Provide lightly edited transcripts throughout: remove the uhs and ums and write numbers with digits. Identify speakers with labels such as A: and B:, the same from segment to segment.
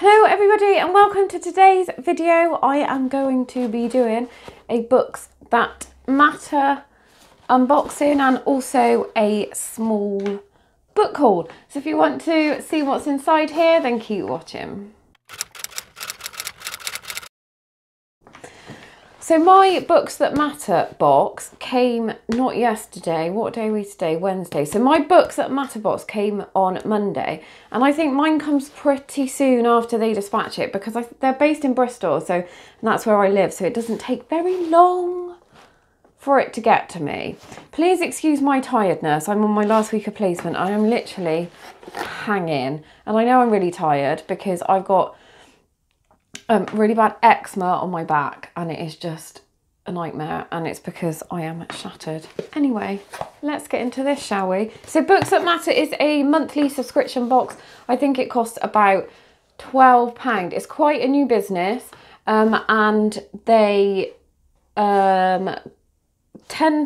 A: Hello everybody and welcome to today's video. I am going to be doing a Books That Matter unboxing and also a small book haul. So if you want to see what's inside here, then keep watching. So my Books That Matter box came not yesterday. What day are we today? Wednesday. So my Books That Matter box came on Monday, and I think mine comes pretty soon after they dispatch it because they're based in Bristol, and that's where I live. So it doesn't take very long for it to get to me. Please excuse my tiredness. I'm on my last week of placement. I am literally hanging, and I know I'm really tired because I've got really bad eczema on my back and it is just a nightmare, and it's because I am shattered. Anyway, let's get into this, shall we? So Books That Matter is a monthly subscription box. I think it costs about £12. It's quite a new business, and they tend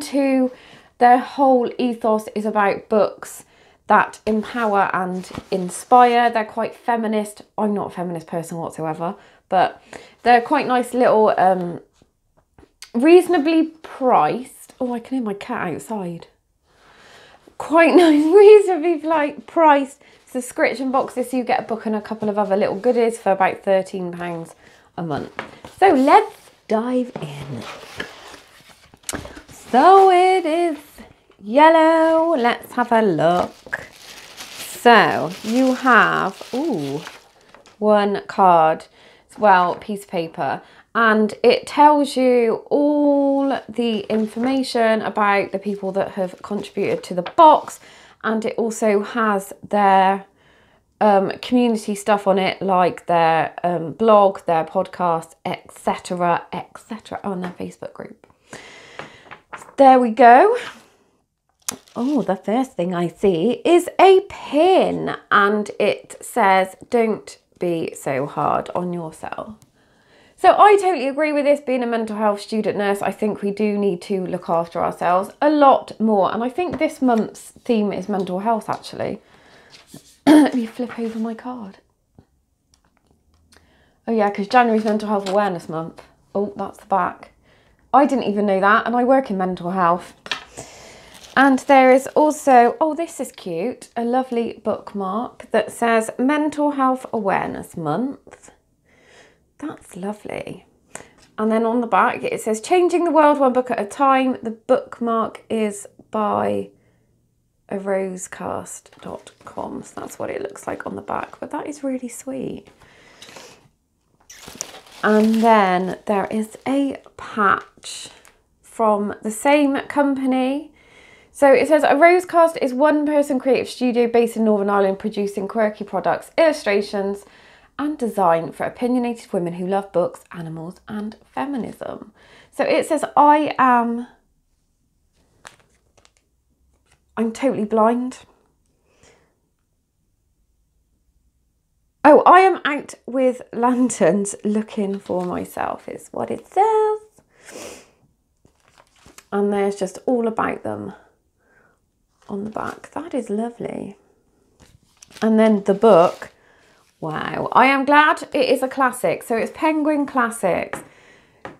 A: to, their whole ethos is about books that empower and inspire. They're quite feminist. I'm not a feminist person whatsoever, but they're quite nice little, reasonably priced. Oh, I can hear my cat outside. Quite nice, reasonably priced subscription boxes. So you get a book and a couple of other little goodies for about £13 a month. So let's dive in. So it is yellow. Let's have a look. So you have, ooh, one card, well, piece of paper, and it tells you all the information about the people that have contributed to the box, and it also has their community stuff on it, like their blog, their podcast, etc, etc, on their Facebook group. There we go. Oh, the first thing I see is a pin, and it says, "Don't be so hard on yourself." So I totally agree with this. Being a mental health student nurse, I think we do need to look after ourselves a lot more. And I think this month's theme is mental health, actually. Let me flip over my card. Oh yeah, because January's Mental Health Awareness Month. Oh, that's the back. I didn't even know that, and I work in mental health. And there is also, oh, this is cute, a lovely bookmark that says Mental Health Awareness Month. That's lovely. And then on the back it says Changing the World One Book at a Time. The bookmark is by rosecast.com. So that's what it looks like on the back, but that is really sweet. And then there is a patch from the same company. So it says, a Rosecast is one-person creative studio based in Northern Ireland producing quirky products, illustrations and design for opinionated women who love books, animals and feminism. So it says, I'm totally blind. Oh, I am out with lanterns looking for myself is what it says. And there's just all about them on the back. That is lovely. And then the book, wow, I am glad it is a classic. So it's Penguin Classics,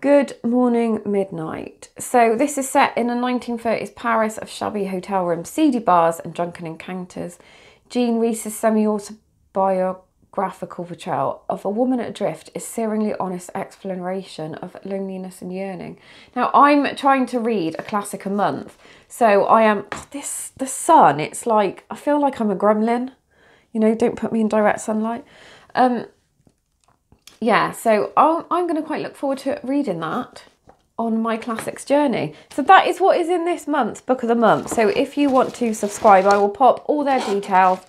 A: Good Morning Midnight. So this is set in a 1930s Paris of shabby hotel rooms, seedy bars and drunken encounters. Jean Rhys's semi-autobiographical portrayal of a woman adrift is searingly honest exploration of loneliness and yearning. Now I'm trying to read a classic a month, so I am, the sun, it's like, I feel like I'm a gremlin, you know, don't put me in direct sunlight. Yeah, so I'm going to quite look forward to reading that on my classics journey. So that is what is in this month's book of the month. So if you want to subscribe, I will pop all their details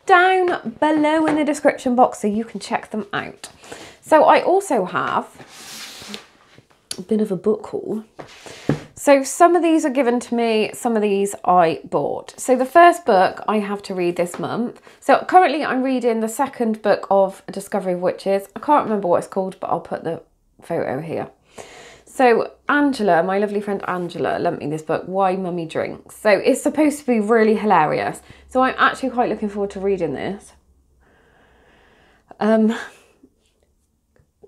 A: down below in the description box so you can check them out. So I also have a bit of a book haul. So some of these are given to me, some of these I bought. So the first book I have to read this month. So currently I'm reading the second book of Discovery of Witches. I can't remember what it's called, but I'll put the photo here. So Angela, my lovely friend Angela, lent me this book, Why Mummy Drinks. So it's supposed to be really hilarious. So I'm actually quite looking forward to reading this.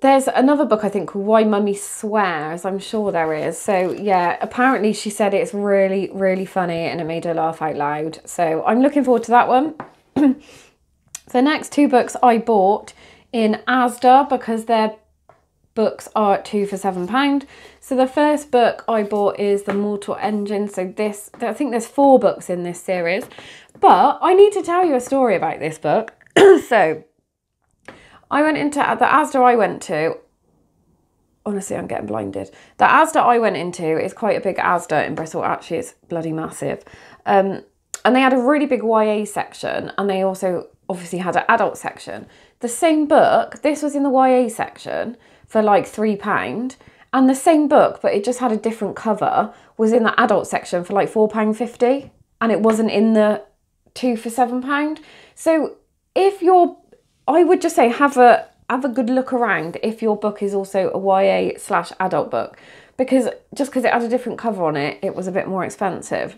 A: there's another book I think called Why Mummy Swears. I'm sure there is. So yeah, apparently she said it's really, really funny and it made her laugh out loud. So I'm looking forward to that one. The next two books I bought in Asda because their books are 2 for £7. So the first book I bought is the Mortar Engine. So I think there's 4 books in this series, but I need to tell you a story about this book. So I went into the Asda I went to. Honestly, I'm getting blinded. The Asda I went into is quite a big Asda in Bristol. Actually, it's bloody massive. And they had a really big YA section, and they also obviously had an adult section. The same book, this was in the YA section for like £3, and the same book, but it just had a different cover, was in the adult section for like £4.50, and it wasn't in the 2 for £7. So if you're, I would just say have a good look around if your book is also a YA/adult book, because just because it had a different cover on it, it was a bit more expensive.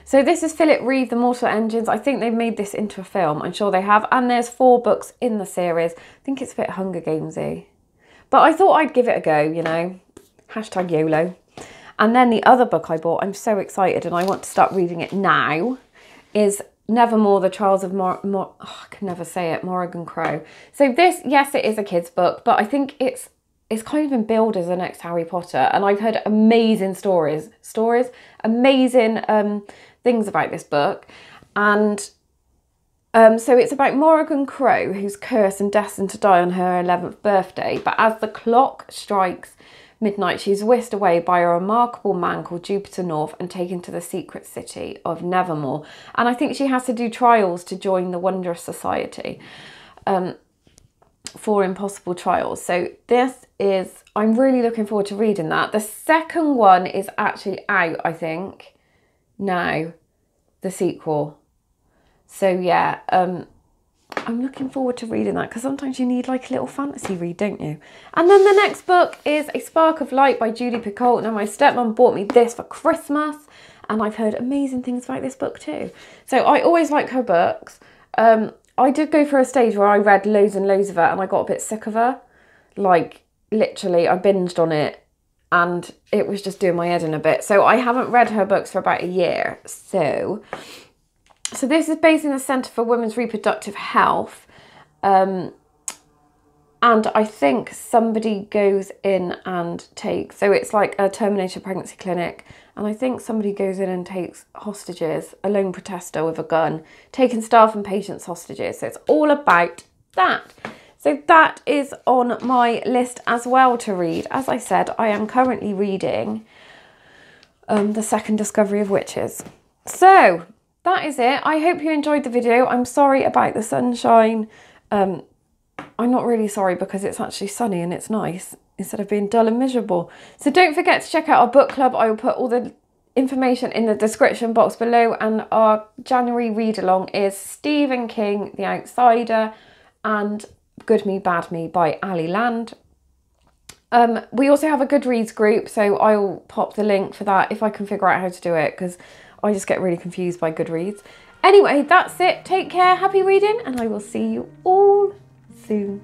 A: So this is Philip Reeve, The Mortar Engines. I think they've made this into a film. I'm sure they have. And there's 4 books in the series. I think it's a bit Hunger Games-y. But I thought I'd give it a go, you know. Hashtag YOLO. And then the other book I bought, I'm so excited and I want to start reading it now, is Nevermore, The Trials of I can never say it, Morrigan Crow. So this, yes, it is a kid's book, but I think it's kind of been billed as the next Harry Potter. And I've heard amazing amazing things about this book. And so it's about Morrigan Crow, who's cursed and destined to die on her 11th birthday. But as the clock strikes midnight, she's whisked away by a remarkable man called Jupiter North and taken to the secret city of Nevermore. And I think she has to do trials to join the Wondrous Society. 4 impossible trials. So this is, I'm really looking forward to reading that. The second one is actually out, I think, now, the sequel. So yeah, I'm looking forward to reading that, because sometimes you need like a little fantasy read, don't you? And then the next book is A Spark of Light by Judy Picoult. Now my stepmom bought me this for Christmas, and I've heard amazing things about this book too. So I always like her books. I did go through a stage where I read loads and loads of her and I got a bit sick of her. Like, literally, I binged on it and it was just doing my head in a bit. So I haven't read her books for about a year. So this is based in the Centre for Women's Reproductive Health. And I think somebody goes in and takes, so it's like a terminated pregnancy clinic. And I think somebody goes in and takes hostages, a lone protester with a gun, taking staff and patients hostages. So it's all about that. So that is on my list as well to read. As I said, I am currently reading The Second Discovery of Witches. So that is it. I hope you enjoyed the video. I'm sorry about the sunshine. I'm not really sorry because it's actually sunny and it's nice, instead of being dull and miserable. So don't forget to check out our book club. I will put all the information in the description box below, and our January read along is Stephen King, The Outsider, and Good Me, Bad Me by Ali Land. We also have a Goodreads group, so I'll pop the link for that if I can figure out how to do it, because I just get really confused by Goodreads. Anyway, that's it. Take care, happy reading, and I will see you all soon.